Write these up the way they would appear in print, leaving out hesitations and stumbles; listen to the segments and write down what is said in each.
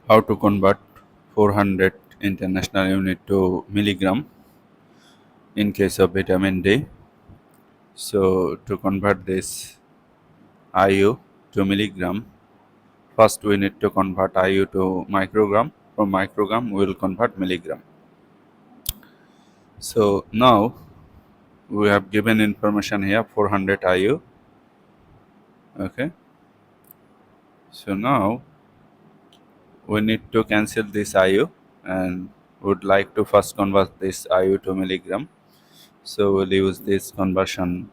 how to convert 400 international unit to milligram in case of vitamin D. So to convert this IU to milligram, first we need to convert IU to microgram. From microgram we will convert milligram. So now we have given information here 400 IU. Okay. So now we need to cancel this IU and would like to first convert this IU to milligram. So we'll use this conversion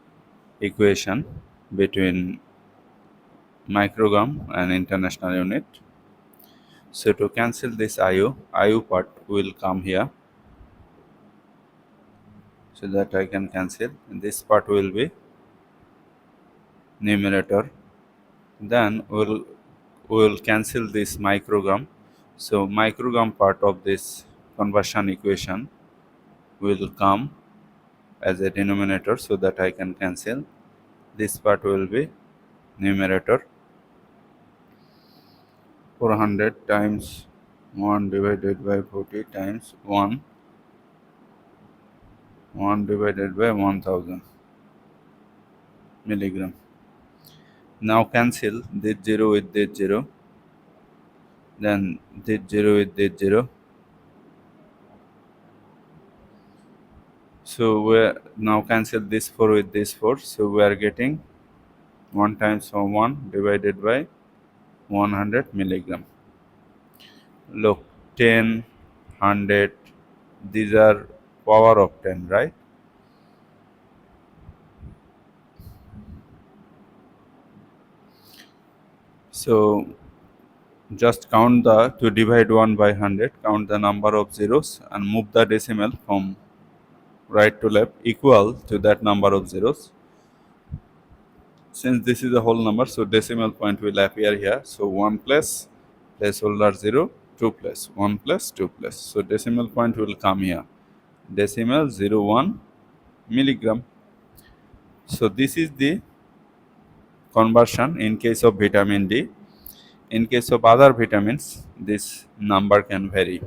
equation between microgram and international unit. So to cancel this IU part will come here so that I can cancel. And this part will be numerator. Then we'll cancel this microgram. So microgram part of this conversion equation will come as a denominator so that I can cancel. This part will be numerator. 400 times 1 divided by 40 times 1 divided by 1000 milligram. Now cancel this 0 with this 0, then this 0 with this 0. So we now cancel this 4 with this 4. So we are getting 1 times 1 divided by 100 milligram. Look, 10, 100, these are power of 10, right? So just count to divide 1 by 100, count the number of zeros and move the decimal from right to left equal to that number of zeros. Since this is a whole number, so decimal point will appear here. So 1 plus placeholder 0, 2 plus 1 plus 2 plus. So decimal point will come here. Decimal 0.1 milligram. So this is the conversion in case of vitamin D. In case of other vitamins, this number can vary.